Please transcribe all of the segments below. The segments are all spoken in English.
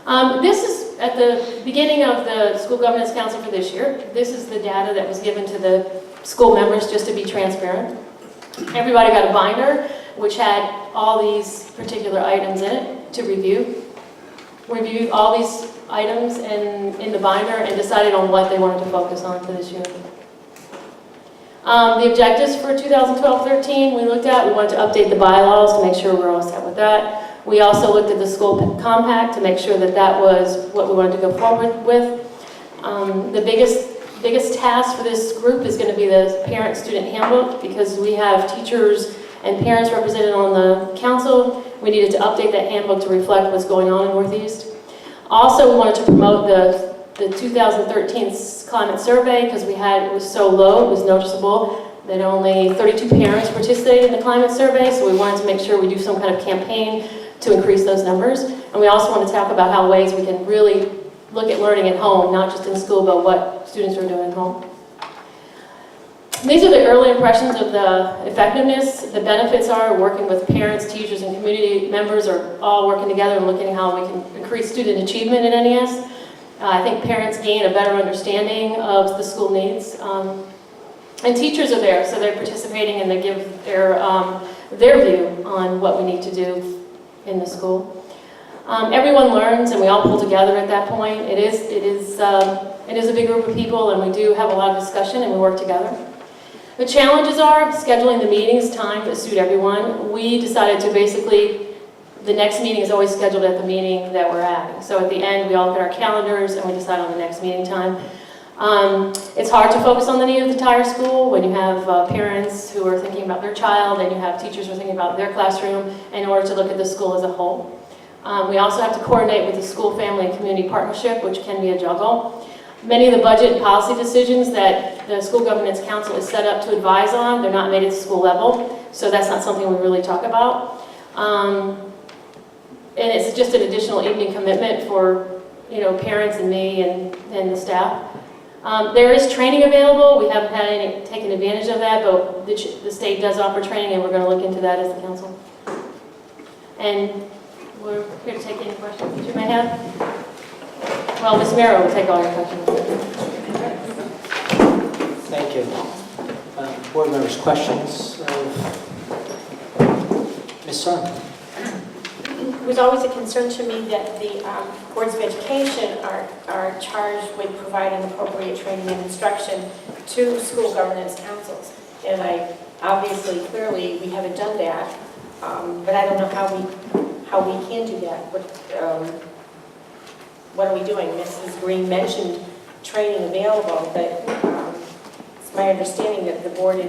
This is at the beginning of the School Governance Council for this year. This is the data that was given to the school members just to be transparent. Everybody got a binder which had all these particular items in it to review. Reviewed all these items in the binder and decided on what they wanted to focus on for this year. The objectives for 2012-13 we looked at, we wanted to update the bylaws to make sure we're all set with that. We also looked at the school compact to make sure that that was what we wanted to go forward with. The biggest task for this group is going to be the parent-student handbook, because we have teachers and parents represented on the council. We needed to update that handbook to reflect what's going on in Northeast. Also, we wanted to promote the 2013 climate survey, because it was so low, it was noticeable that only 32 parents participated in the climate survey, so we wanted to make sure we do some kind of campaign to increase those numbers. And we also want to talk about how ways we can really look at learning at home, not just in school, but what students are doing at home. These are the early impressions of the effectiveness. The benefits are working with parents, teachers, and community members are all working together and looking at how we can increase student achievement in NES. I think parents gain a better understanding of the school needs. And teachers are there, so they're participating and they give their view on what we need to do in the school. Everyone learns, and we all pull together at that point. It is a big group of people, and we do have a lot of discussion, and we work together. The challenges are scheduling the meetings time to suit everyone. We decided to basically, the next meeting is always scheduled at the meeting that we're at. So at the end, we all look at our calendars, and we decide on the next meeting time. It's hard to focus on the need of the entire school when you have parents who are thinking about their child, and you have teachers who are thinking about their classroom, in order to look at the school as a whole. We also have to coordinate with the school, family, and community partnership, which can be a juggle. Many of the budget and policy decisions that the School Governance Council is set up to advise on, they're not made at the school level, so that's not something we really talk about. And it's just an additional evening commitment for parents and me and the staff. There is training available. We haven't had taken advantage of that, but the state does offer training, and we're going to look into that as the council. And we're here to take any questions that you may have. Well, Ms. Mero will take all your questions. Thank you. Board members, questions? Ms. Sun. It was always a concern to me that the boards of education are charged with providing appropriate training and instruction to school governance councils. And clearly, we haven't done that, but I don't know how we can do that. What are we doing? Mrs. Green mentioned training available, but it's my understanding that the board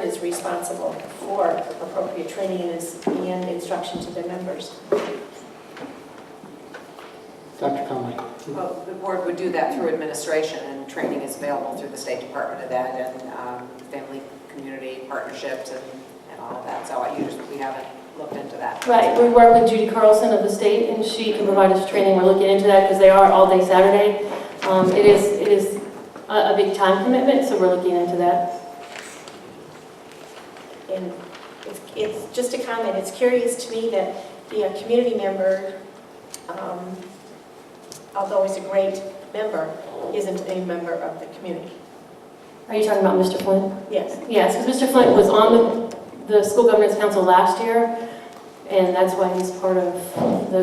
is responsible for appropriate training and instruction to their members. Dr. Conley. Well, the board would do that through administration, and training is available through the State Department of Ed and family community partnerships and all of that. So we haven't looked into that. Right, we work with Judy Carlson of the state, and she can provide us training. We're looking into that because they are all day Saturday. It is a big time commitment, so we're looking into that. And it's just a comment. It's curious to me that the community member, although he's a great member, isn't a member of the community. Are you talking about Mr. Flint? Yes. Yes, because Mr. Flint was on the School Governance Council last year, and that's why he's part of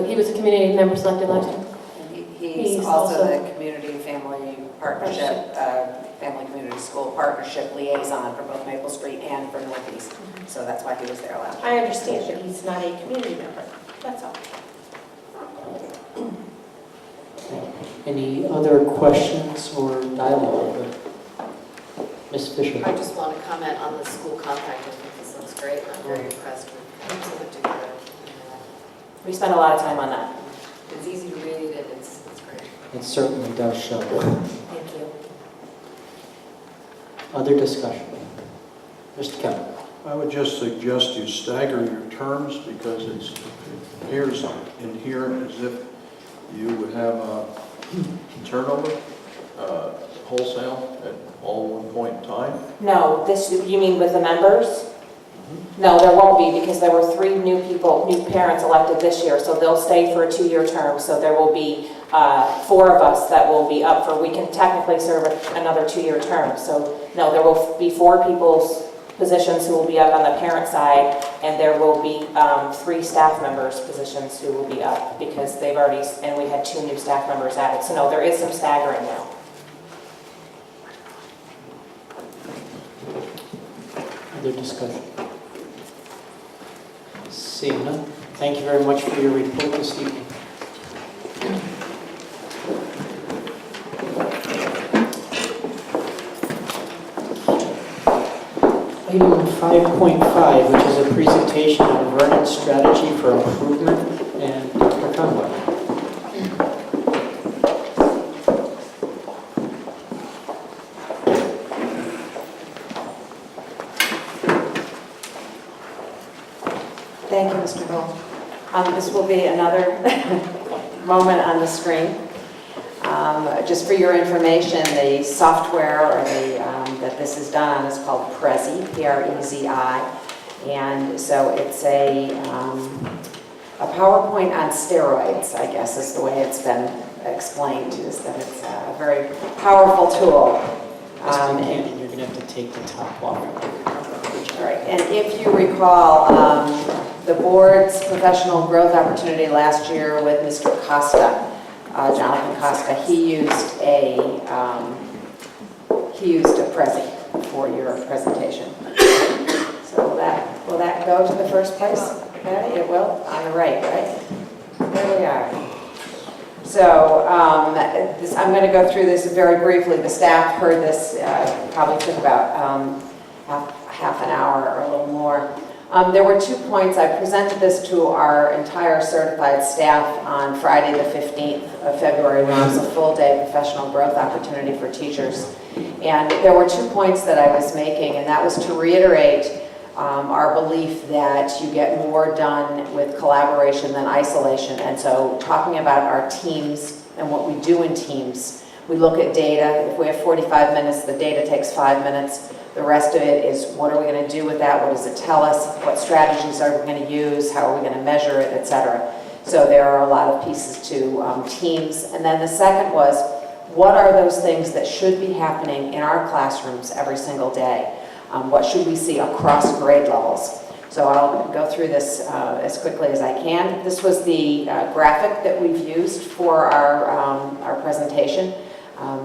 he was a community member selected last year. He's also the community family partnership, family community school partnership liaison for both Maple Street and for Northeast. So that's why he was there last year. I understand that he's not a community member. That's all. Any other questions or dialogue? Ms. Fisher. I just want to comment on the school compact. I think this looks great. I'm very impressed with putting it together. We spent a lot of time on that. It's easy to read and it's great. It certainly does show. Thank you. Other discussion? Mr. Kemp. I would just suggest you stagger your terms, because it appears in here as if you would have a turnover wholesale at all one point in time. No, you mean with the members? No, there won't be, because there were 3 new parents elected this year, so they'll stay for a 2-year term. So there will be 4 of us that will be up for, we can technically serve another 2-year term. So no, there will be 4 people's positions who will be up on the parent side, and there will be 3 staff members' positions who will be up, because they've already, and we had 2 new staff members added. So no, there is some staggering now. Other discussion? Seeing none, thank you very much for your report this evening. Item 5.5, which is a presentation on Vernon's strategy for improvement, and Dr. Conway. Thank you, Mr. Hill. This will be another moment on the screen. Just for your information, the software or that this is done on is called Prezi, P-R-E-Z-I. And so it's a PowerPoint on steroids, I guess is the way it's been explained, is that it's a very powerful tool. Mr. Cannon, you're going to have to take the top off. All right, and if you recall, the board's professional growth opportunity last year with Mr. Costa, Jonathan Costa, he used a Prezi for your presentation. So will that go to the first place? Okay, it will, on the right? There we are. So I'm going to go through this very briefly. The staff heard this, probably took about half an hour or a little more. There were 2 points. I presented this to our entire certified staff on Friday the 15th of February, when it was a full-day professional growth opportunity for teachers. And there were 2 points that I was making, and that was to reiterate our belief that you get more done with collaboration than isolation. And so talking about our teams and what we do in teams, we look at data. If we have 45 minutes, the data takes 5 minutes. The rest of it is, what are we going to do with that? What does it tell us? What strategies are we going to use? How are we going to measure it, etc. So there are a lot of pieces to teams. And then the second was, what are those things that should be happening in our classrooms every single day? What should we see across grade levels? So I'll go through this as quickly as I can. This was the graphic that we've used for our presentation.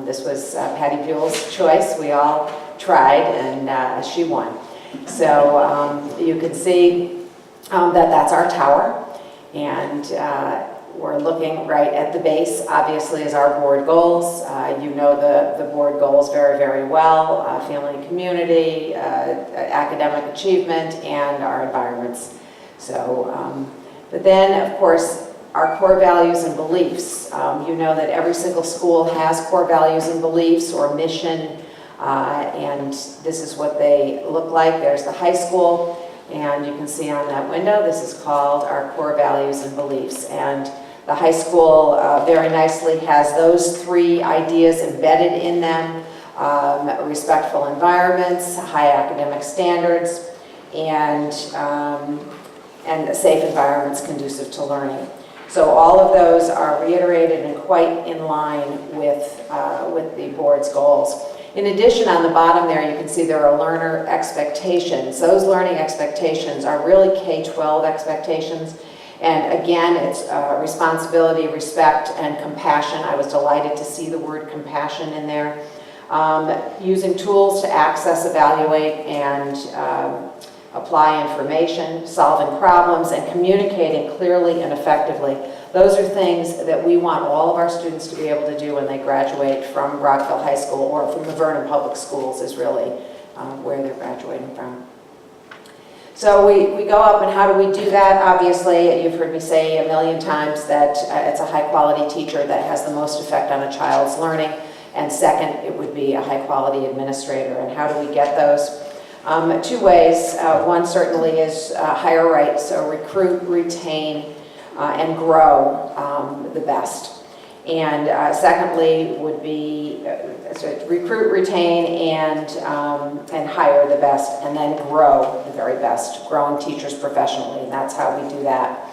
This was Patty Buell's choice. We all tried, and she won. So you can see that that's our tower, and we're looking right at the base, obviously, is our board goals. You know the board goals very, very well: family and community, academic achievement, and our environments. So, but then, of course, our core values and beliefs. You know that every single school has core values and beliefs, or mission, and this is what they look like. There's the high school, and you can see on that window, this is called our core values and beliefs. And the high school very nicely has those 3 ideas embedded in them: respectful environments, high academic standards, and safe environments conducive to learning. So all of those are reiterated and quite in line with the board's goals. In addition, on the bottom there, you can see there are learner expectations. Those learning expectations are really K-12 expectations. And again, it's responsibility, respect, and compassion. I was delighted to see the word compassion in there. Using tools to access, evaluate, and apply information, solving problems, and communicating clearly and effectively. Those are things that we want all of our students to be able to do when they graduate from Rockville High School, or from the Vernon Public Schools is really where they're graduating from. So we go up, and how do we do that? Obviously, you've heard me say a million times that it's a high-quality teacher that has the most effect on a child's learning. And second, it would be a high-quality administrator. And how do we get those? 2 ways. One certainly is hire right, so recruit, retain, and grow the best. And secondly would be recruit, retain, and hire the best, and then grow the very best, growing teachers professionally, and that's how we do that.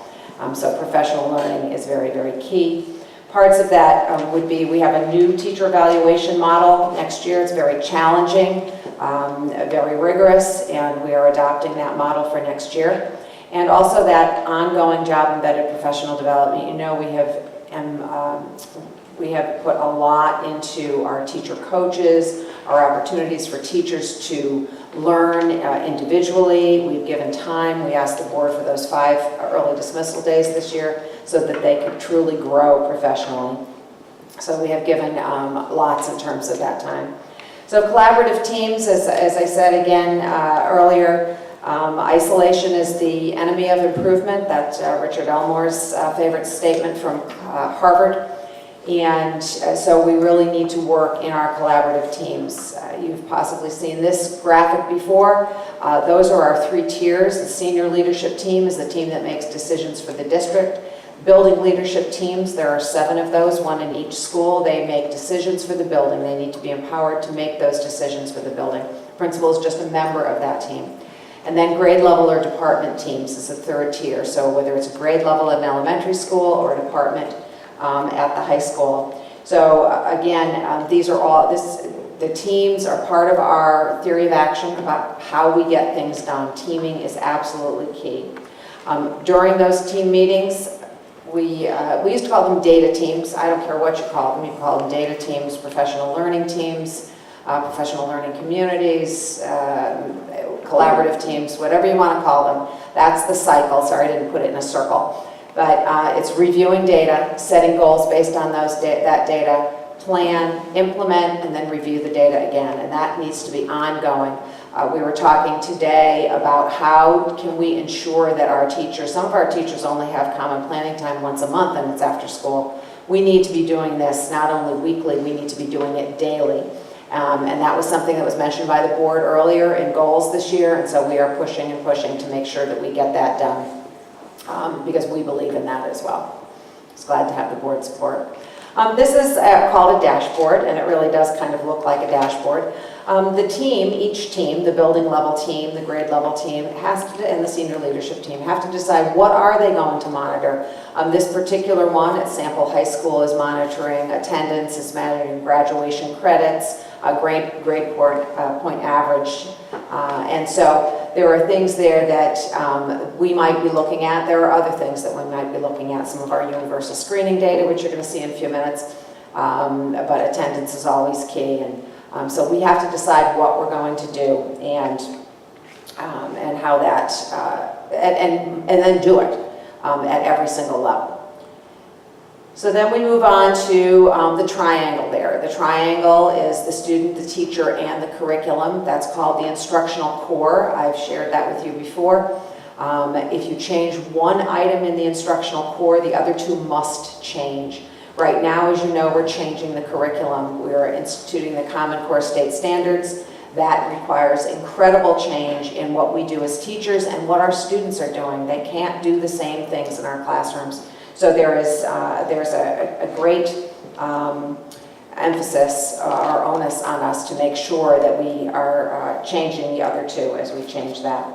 So professional learning is very, very key. Parts of that would be, we have a new teacher evaluation model next year. It's very challenging, very rigorous, and we are adopting that model for next year. And also that ongoing job-embedded professional development. You know, we have put a lot into our teacher coaches, our opportunities for teachers to learn individually. We've given time. We asked the board for those 5 early dismissal days this year so that they could truly grow professionally. So we have given lots in terms of that time. So collaborative teams, as I said again earlier, isolation is the enemy of improvement. That's Richard Elmore's favorite statement from Harvard. And so we really need to work in our collaborative teams. You've possibly seen this graphic before. Those are our 3 tiers. The senior leadership team is the team that makes decisions for the district. Building leadership teams, there are 7 of those, 1 in each school. They make decisions for the building. They need to be empowered to make those decisions for the building. Principal is just a member of that team. And then grade level or department teams is the 3rd tier. So whether it's a grade level at an elementary school or a department at the high school. So again, these are all, the teams are part of our theory of action about how we get things done. Teaming is absolutely key. During those team meetings, we used to call them data teams. I don't care what you call them. You call them data teams, professional learning teams, professional learning communities, collaborative teams, whatever you want to call them. That's the cycle. Sorry, I didn't put it in a circle. But it's reviewing data, setting goals based on that data, plan, implement, and then review the data again. And that needs to be ongoing. We were talking today about how can we ensure that our teachers, some of our teachers only have common planning time once a month and it's after school. We need to be doing this not only weekly, we need to be doing it daily. And that was something that was mentioned by the board earlier in goals this year. And so we are pushing and pushing to make sure that we get that done. Because we believe in that as well. Just glad to have the board support. This is called a dashboard, and it really does kind of look like a dashboard. The team, each team, the building level team, the grade level team, and the senior leadership team have to decide what are they going to monitor. This particular one at Sample High School is monitoring attendance, is monitoring graduation credits, grade point average. And so there are things there that we might be looking at. There are other things that we might be looking at. Some of our universal screening data, which you're going to see in a few minutes. But attendance is always key. And so we have to decide what we're going to do and how that, and then do it at every single level. So then we move on to the triangle there. The triangle is the student, the teacher, and the curriculum. That's called the instructional core. I've shared that with you before. If you change one item in the instructional core, the other 2 must change. Right now, as you know, we're changing the curriculum. We're instituting the Common Core State Standards. That requires incredible change in what we do as teachers and what our students are doing. They can't do the same things in our classrooms. So there's a great emphasis or onus on us to make sure that we are changing the other 2 as we change that.